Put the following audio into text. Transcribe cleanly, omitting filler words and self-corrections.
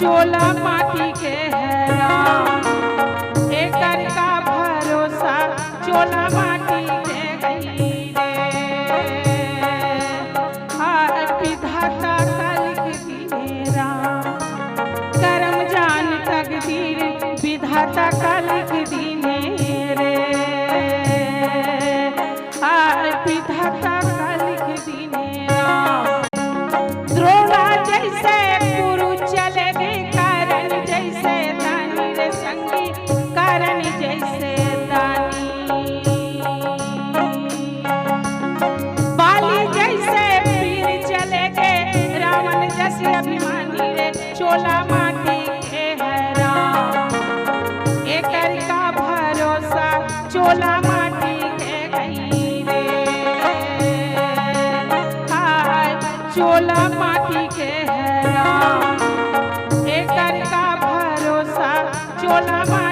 चोला माटी के हैरा एकर का भरोसा चोला माटी के गई रे हाय विधाता कलिक दिनेरा करम जान तकदीर विधाता कलिक दिने रे हाय विधाता कलिक दिनेरा द्रोणा जैसे गुरु चले रे कारण जैसे दानी रे संगी कारण जैसे दानी बाली जैसे वीर चले गए रावण जैसे अभिमानी रे चोला माटी के हैरा एकर का भरोसा चोला माटी के गई रे हाय चोला माटी के हैरा एकर का भरोसा चोला माटी